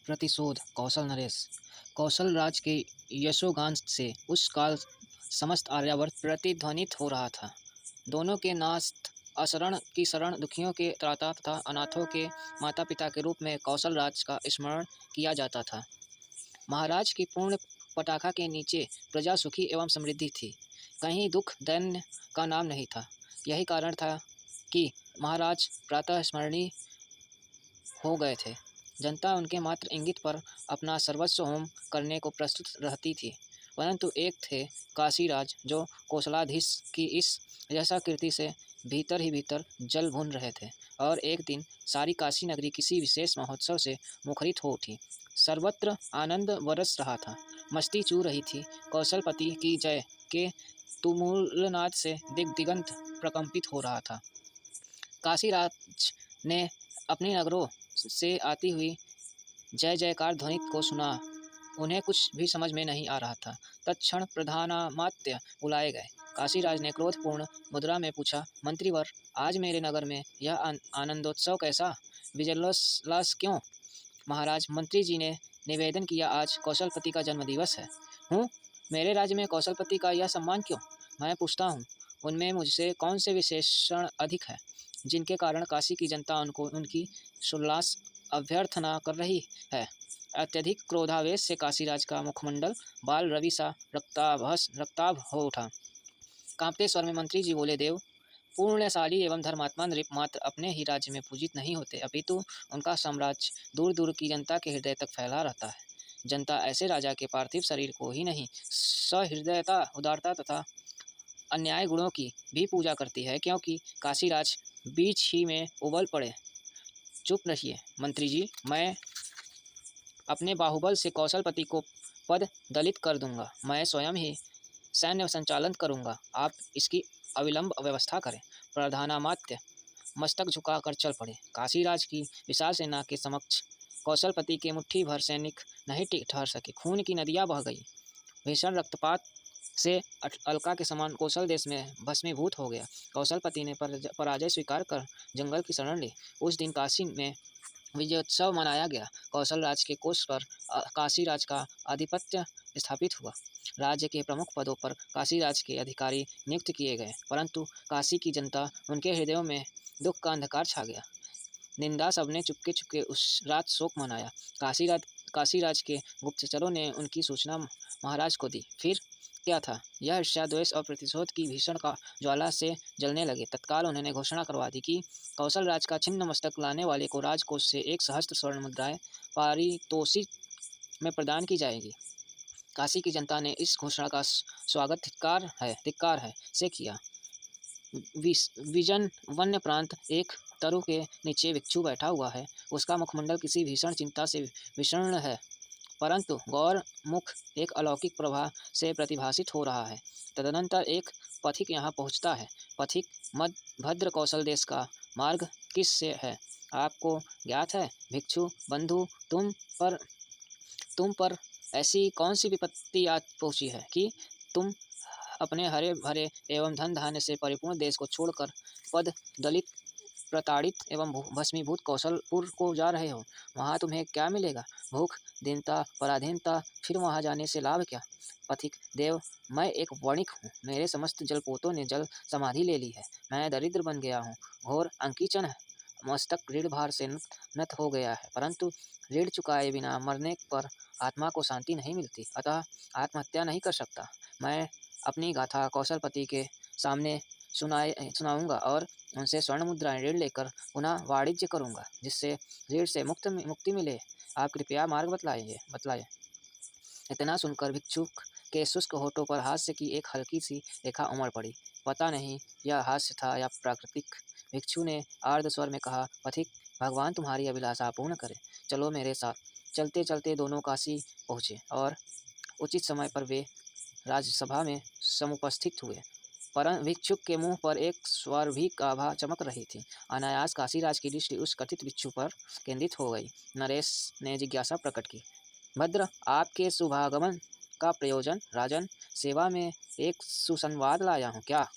प्रतिशोध। कौशल नरेश। कौशल राज के यशोगान से उस काल समस्त आर्यावर्त प्रतिध्वनित हो रहा था। दोनों के नाथ अशरण की शरण, दुखियों के त्राता तथा अनाथों के माता पिता के रूप में कौशल राज का स्मरण किया जाता था। महाराज की पूर्ण पताका के नीचे प्रजा सुखी एवं समृद्धि थी। कहीं दुख दैन्य का नाम नहीं था। यही कारण था कि महाराज प्रातः स्मरणीय हो गए थे। जनता उनके मात्र इंगित पर अपना सर्वस्व होम करने को प्रस्तुत रहती थी। परंतु एक थे काशीराज जो कौशलाधीश की इस यशा कीर्ति से भीतर ही भीतर जल भून रहे थे। और एक दिन सारी काशी नगरी किसी विशेष महोत्सव से मुखरित हो उठी। सर्वत्र आनंद बरस रहा था, मस्ती चू रही थी। कौशलपति की जय के तुमुलनाद से दिगंत प्रकंपित हो रहा था। काशीराज ने अपने नगरों से आती हुई जय जयकार ध्वनि को सुना। उन्हें कुछ भी समझ में नहीं आ रहा था। तत्क्षण प्रधानामात्य बुलाए गए। काशीराज ने क्रोधपूर्ण मुद्रा में पूछा, मंत्रीवर, आज मेरे नगर में यह आनंदोत्सव कैसा? विजयोल्लास क्यों? महाराज, मंत्री जी ने निवेदन किया, आज कौशलपति का जन्मदिवस है। हूँ, मेरे राज्य में कौशलपति का यह सम्मान क्यों? मैं पूछता हूँ, उनमें मुझसे कौन से विशेषण अधिक है जिनके कारण काशी की जनता उनको उनकी उल्लास अभ्यर्थना कर रही है? अत्यधिक क्रोधावेश से काशीराज का मुखमंडल बाल रवि सा रक्ताभ हो उठा। कांपते स्वर में मंत्री जी बोले, देव, पुण्यशाली एवं धर्मात्मा नृप मात्र अपने ही राज्य में पूजित नहीं होते, अपितु उनका साम्राज्य दूर दूर की जनता के हृदय तक फैला रहता है। जनता ऐसे राजा के पार्थिव शरीर को ही नहीं, सहृदयता, उदारता तथा अन्याय गुणों की भी पूजा करती है, क्योंकि काशीराज बीच ही में उबल पड़े। चुप रहिए मंत्री जी, मैं अपने बाहुबल से कौशलपति को पद दलित कर दूंगा। मैं स्वयं ही सैन्य संचालन करूंगा, आप इसकी अविलंब व्यवस्था करें। प्रधानामात्य मस्तक झुकाकर चल पड़े। काशीराज की विशाल सेना के समक्ष कौशलपति के मुट्ठी भर सैनिक नहीं ठहर सके। खून की नदियां बह गई। भीषण रक्तपात से अलका के समान कौशल देश में भस्मीभूत हो गया। कौशलपति ने पराजय स्वीकार कर जंगल की शरण ली। उस दिन काशी में विजयोत्सव मनाया गया। कौशल राज के कोष पर काशीराज का आधिपत्य स्थापित हुआ। राज्य के प्रमुख पदों पर काशीराज के अधिकारी नियुक्त किए गए, परंतु काशी की जनता, उनके हृदयों में दुख का अंधकार छा गया। निंदा सबने चुपके चुपके उस रात शोक मनाया। काशीराज के गुप्तचरों ने उनकी सूचना महाराज को दी। फिर क्या था? यह ईर्ष्या, द्वेष और प्रतिशोध की भीषण का ज्वाला से जलने लगे। तत्काल उन्होंने घोषणा करवा दी कि कौशल राज का छिन्न मस्तक लाने वाले को राजकोष से 1 सहस्त्र स्वर्ण मुद्राएं पारितोषिक में प्रदान की जाएगी। काशी की जनता ने इस घोषणा का स्वागत धिक्कार है से किया। विजन वन्य प्रांत एक तरु के नीचे भिक्षु बैठा हुआ है। उसका मुखमंडल किसी भीषण चिंता से विषर्ण है, परंतु गौर मुख एक अलौकिक प्रभा से प्रतिभासित हो रहा है। तदनंतर एक पथिक यहाँ पहुँचता है। पथिक, भद्र कौशल देश का मार्ग किस से है आपको ज्ञात है? भिक्षु बंधु, तुम पर ऐसी कौन सी विपत्ति आ पहुँची है कि तुम अपने हरे भरे एवं धन धान्य से परिपूर्ण देश को छोड़कर पद दलित, प्रताड़ित एवं भस्मीभूत कौशलपुर को जा रहे हो? वहाँ तुम्हें क्या मिलेगा? भूख, दीनता, पराधीनता। फिर वहाँ जाने से लाभ क्या? पथिक, देव, मैं एक वणिक हूँ। मेरे समस्त जलपोतों ने जल समाधि ले ली है। मैं दरिद्र बन गया हूँ। घोर अंकीचन है। मस्तक ऋण भार से नत हो गया है, परंतु ऋण चुकाए बिना मरने पर आत्मा को शांति नहीं मिलती, अतः आत्महत्या नहीं कर सकता। मैं अपनी गाथा कौशलपति के सामने सुनाऊंगा और उनसे स्वर्ण मुद्राएं ऋण लेकर पुनः वाणिज्य करूंगा, जिससे ऋण से मुक्ति मिले। आप कृपया मार्ग बतलाइए। इतना सुनकर भिक्षुक के शुष्क होठों पर हास्य की एक हल्की सी रेखा उमड़ पड़ी। पता नहीं यह हास्य था या प्राकृतिक। भिक्षु ने आर्द्र स्वर में कहा, पथिक, भगवान तुम्हारी अभिलाषा पूर्ण करे। चलो मेरे साथ। चलते चलते दोनों काशी पहुँचे और उचित समय पर वे राज्यसभा में समुपस्थित हुए। परंतु भिक्षुक के मुंह पर एक स्वाभाविक आभा चमक रही थी। अनायास काशीराज की दृष्टि उस कथित भिक्षु पर केंद्रित हो गई। नरेश ने जिज्ञासा प्रकट की, भद्र, आपके शुभागमन का प्रयोजन? राजन, सेवा में एक सुसंवाद लाया हूँ। क्या?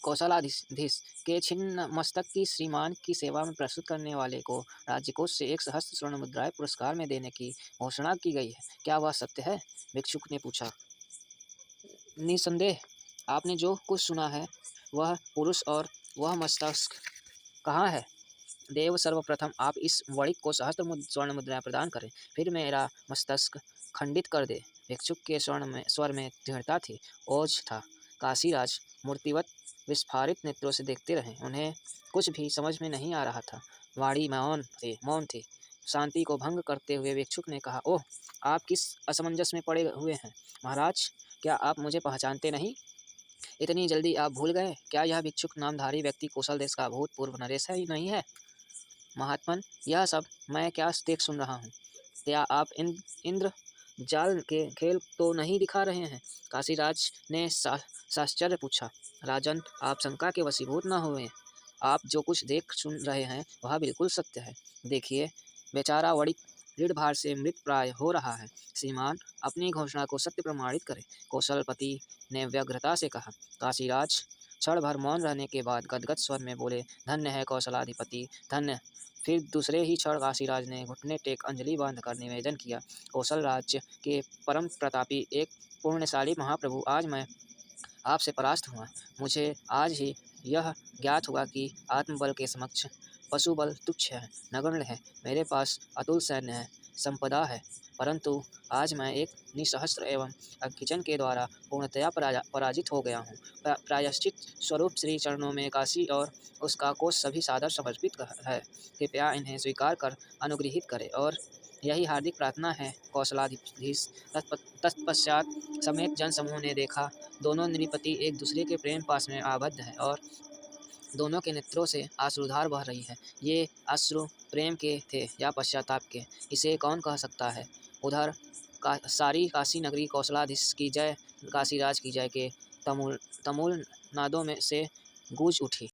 कौशलाधीश के छिन्न मस्तक की श्रीमान की सेवा में प्रस्तुत करने वाले को राज्यकोष से 1 सहस्त्र स्वर्ण मुद्राएं पुरस्कार में देने की घोषणा की गई है। क्या वह सत्य है? भिक्षुक ने पूछा। निसंदेह, आपने जो कुछ सुना है वह पुरुष और वह मस्तक कहाँ है? देव, सर्वप्रथम आप इस वणिक को सहस्त्र स्वर्ण मुद्राएं प्रदान करें, फिर मेरा मस्तक खंडित कर दे। भिक्षुक के स्वर में दृढ़ता थी, ओझ था। काशीराज मूर्तिवत विस्फारित नेत्रों से देखते रहे। उन्हें कुछ भी समझ में नहीं आ रहा था। वाणी मौन थी। शांति को भंग करते हुए भिक्षुक ने कहा, ओह, आप किस असमंजस में पड़े हुए हैं महाराज? क्या आप मुझे पहचानते नहीं? इतनी जल्दी आप भूल गए? क्या यह भिक्षुक नामधारी व्यक्ति कौशल देश का भूतपूर्व नरेश है ही नहीं है? महात्मन, यह सब मैं क्या देख सुन रहा हूँ? क्या आप इंद्र जाल के खेल तो नहीं दिखा रहे हैं? काशीराज ने साश्चर्य पूछा। राजन, आप शंका के वशीभूत न हुए। आप जो कुछ देख सुन रहे हैं वह बिल्कुल सत्य है। देखिए, बेचारा वणिक ऋण भार से मृत प्राय हो रहा है। श्रीमान, अपनी घोषणा को सत्य प्रमाणित करें, कौशलपति ने व्यग्रता से कहा। काशीराज क्षण भर मौन रहने के बाद गदगद स्वर में बोले, धन्य है कौशलाधिपति, धन्य। फिर दूसरे ही क्षण काशीराज ने घुटने टेक अंजलि बांधकर निवेदन किया, कौशल राज्य के परम प्रतापी एक पुण्यशाली महाप्रभु, आज मैं आपसे परास्त हुआ। मुझे आज ही यह ज्ञात हुआ कि आत्मबल के समक्ष पशुबल तुच्छ है, नगण्य है। मेरे पास अतुल सैन्य है, संपदा है, परंतु आज मैं एक निसहस्त्र एवं अज्ञजन के द्वारा पूर्णतया पराजित हो गया हूँ। प्रायश्चित स्वरूप श्री चरणों में काशी और उसका कोष सभी सादर समर्पित है। कृपया इन्हें स्वीकार कर अनुगृहित करें, और यही हार्दिक प्रार्थना है। कौशलाधीश तत्पश्चात समेत जनसमूह ने देखा, दोनों नृपति एक दूसरे के प्रेम पास में आबद्ध है और दोनों के नेत्रों से आश्रुधार बह रही है। ये अश्रु प्रेम के थे या पश्चाताप के, इसे कौन कह सकता है? उधर सारी काशी नगरी कौशलाधीश की जय, काशीराज की जय के तमुल नादों में से गूंज उठी।